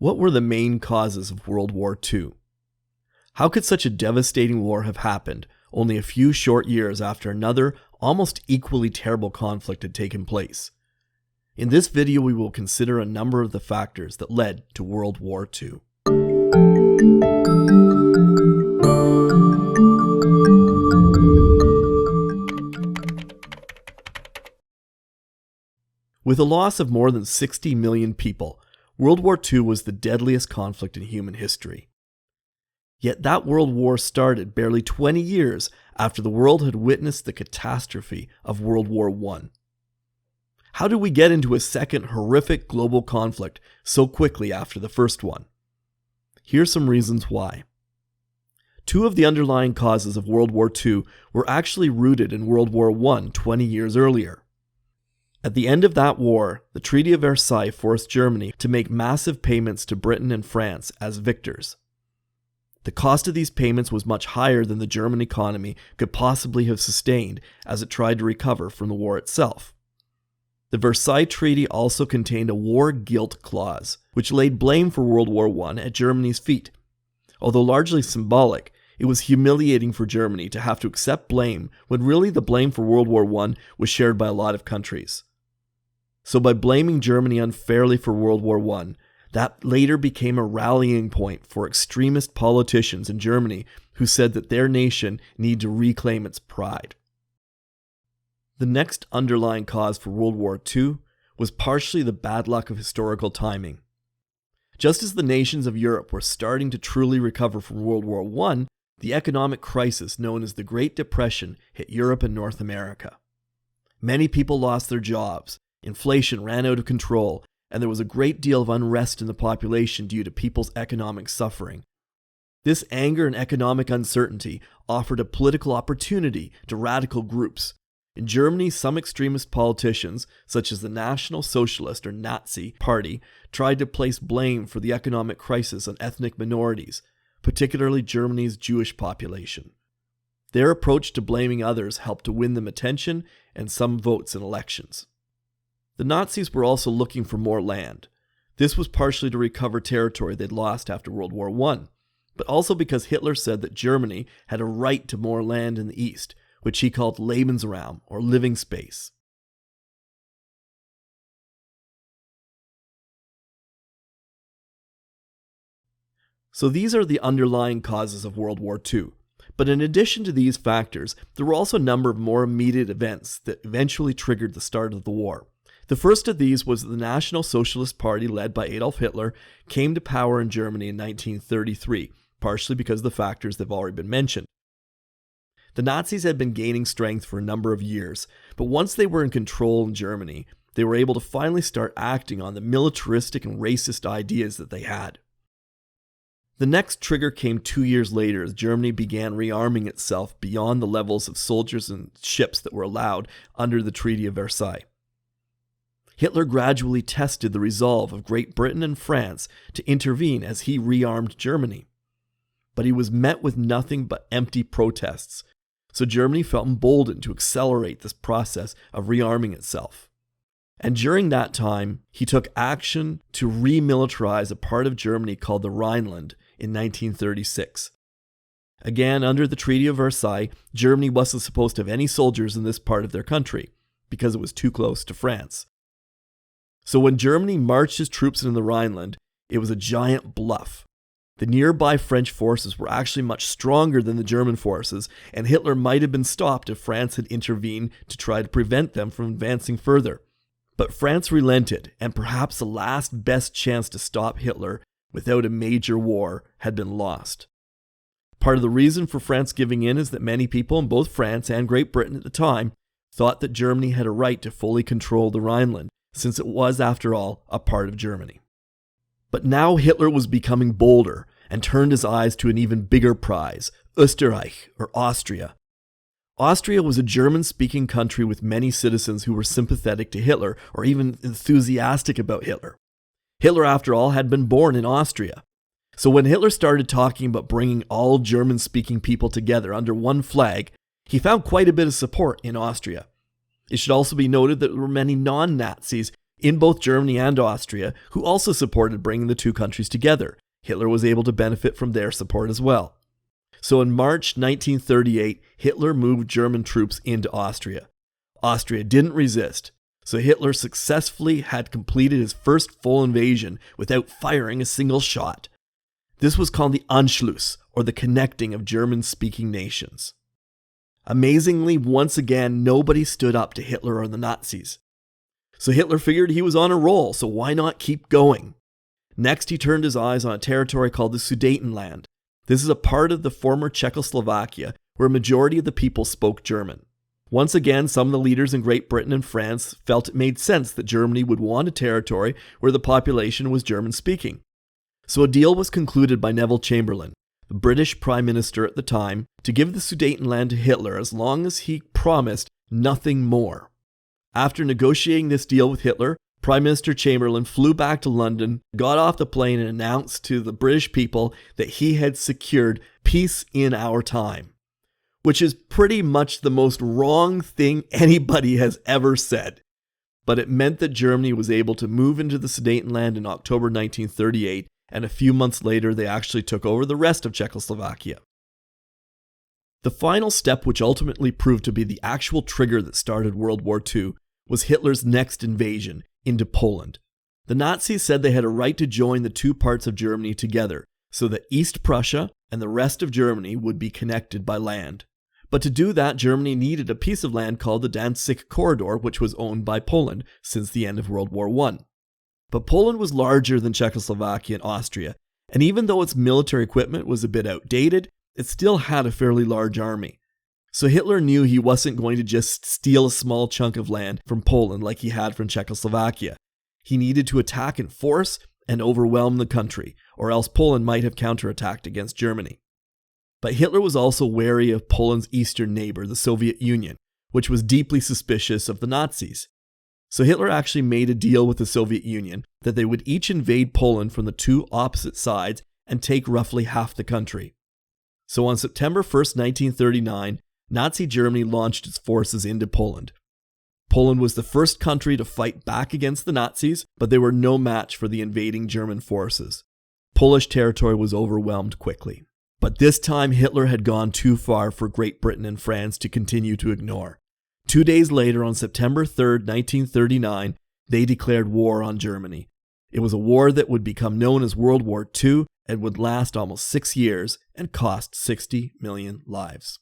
What were the main causes of World War II? How could such a devastating war have happened only a few short years after another, almost equally terrible conflict had taken place? In this video, we will consider a number of the factors that led to World War II. With a loss of more than 60 million people, World War II was the deadliest conflict in human history. Yet that World War started barely 20 years after the world had witnessed the catastrophe of World War I. How did we get into a second horrific global conflict so quickly after the first one? Here's some reasons why. Two of the underlying causes of World War II were actually rooted in World War I 20 years earlier. At the end of that war, the Treaty of Versailles forced Germany to make massive payments to Britain and France as victors. The cost of these payments was much higher than the German economy could possibly have sustained as it tried to recover from the war itself. The Versailles Treaty also contained a war guilt clause, which laid blame for World War I at Germany's feet. Although largely symbolic, it was humiliating for Germany to have to accept blame when really the blame for World War I was shared by a lot of countries. So by blaming Germany unfairly for World War I, that later became a rallying point for extremist politicians in Germany who said that their nation needed to reclaim its pride. The next underlying cause for World War II was partially the bad luck of historical timing. Just as the nations of Europe were starting to truly recover from World War I, the economic crisis known as the Great Depression hit Europe and North America. Many people lost their jobs. Inflation ran out of control, and there was a great deal of unrest in the population due to people's economic suffering. This anger and economic uncertainty offered a political opportunity to radical groups. In Germany, some extremist politicians, such as the National Socialist or Nazi Party, tried to place blame for the economic crisis on ethnic minorities, particularly Germany's Jewish population. Their approach to blaming others helped to win them attention and some votes in elections. The Nazis were also looking for more land. This was partially to recover territory they'd lost after World War I, but also because Hitler said that Germany had a right to more land in the East, which he called Lebensraum, or living space. So these are the underlying causes of World War II. But in addition to these factors, there were also a number of more immediate events that eventually triggered the start of the war. The first of these was that the National Socialist Party, led by Adolf Hitler, came to power in Germany in 1933, partially because of the factors that have already been mentioned. The Nazis had been gaining strength for a number of years, but once they were in control in Germany, they were able to finally start acting on the militaristic and racist ideas that they had. The next trigger came 2 years later as Germany began rearming itself beyond the levels of soldiers and ships that were allowed under the Treaty of Versailles. Hitler gradually tested the resolve of Great Britain and France to intervene as he rearmed Germany. But he was met with nothing but empty protests, so Germany felt emboldened to accelerate this process of rearming itself. And during that time, he took action to remilitarize a part of Germany called the Rhineland in 1936. Again, under the Treaty of Versailles, Germany wasn't supposed to have any soldiers in this part of their country because it was too close to France. So when Germany marched its troops into the Rhineland, it was a giant bluff. The nearby French forces were actually much stronger than the German forces, and Hitler might have been stopped if France had intervened to try to prevent them from advancing further. But France relented, and perhaps the last best chance to stop Hitler without a major war had been lost. Part of the reason for France giving in is that many people in both France and Great Britain at the time thought that Germany had a right to fully control the Rhineland, since it was, after all, a part of Germany. But now Hitler was becoming bolder and turned his eyes to an even bigger prize, Österreich, or Austria. Austria was a German-speaking country with many citizens who were sympathetic to Hitler or even enthusiastic about Hitler. Hitler, after all, had been born in Austria. So when Hitler started talking about bringing all German-speaking people together under one flag, he found quite a bit of support in Austria. It should also be noted that there were many non-Nazis in both Germany and Austria, who also supported bringing the two countries together. Hitler was able to benefit from their support as well. So in March 1938, Hitler moved German troops into Austria. Austria didn't resist, so Hitler successfully had completed his first full invasion without firing a single shot. This was called the Anschluss, or the connecting of German-speaking nations. Amazingly, once again, nobody stood up to Hitler or the Nazis. So Hitler figured he was on a roll, so why not keep going? Next, he turned his eyes on a territory called the Sudentenland. This is a part of the former Czechoslovakia where a majority of the people spoke German. Once again, some of the leaders in Great Britain and France felt it made sense that Germany would want a territory where the population was German-speaking. So a deal was concluded by Neville Chamberlain, the British Prime Minister at the time, to give the Sudetenland to Hitler as long as he promised nothing more. After negotiating this deal with Hitler, Prime Minister Chamberlain flew back to London, got off the plane and announced to the British people that he had secured peace in our time, which is pretty much the most wrong thing anybody has ever said. But it meant that Germany was able to move into the Sudetenland in October 1938, and a few months later they actually took over the rest of Czechoslovakia. The final step, which ultimately proved to be the actual trigger that started World War II, was Hitler's next invasion into Poland. The Nazis said they had a right to join the two parts of Germany together, so that East Prussia and the rest of Germany would be connected by land. But to do that, Germany needed a piece of land called the Danzig Corridor, which was owned by Poland since the end of World War I. But Poland was larger than Czechoslovakia and Austria, and even though its military equipment was a bit outdated, it still had a fairly large army. So Hitler knew he wasn't going to just steal a small chunk of land from Poland like he had from Czechoslovakia. He needed to attack in force and overwhelm the country, or else Poland might have counterattacked against Germany. But Hitler was also wary of Poland's eastern neighbor, the Soviet Union, which was deeply suspicious of the Nazis. So Hitler actually made a deal with the Soviet Union that they would each invade Poland from the two opposite sides and take roughly half the country. So on September 1st, 1939, Nazi Germany launched its forces into Poland. Poland was the first country to fight back against the Nazis, but they were no match for the invading German forces. Polish territory was overwhelmed quickly. But this time Hitler had gone too far for Great Britain and France to continue to ignore. 2 days later, on September 3rd, 1939, they declared war on Germany. It was a war that would become known as World War II and would last almost 6 years and cost 60 million lives.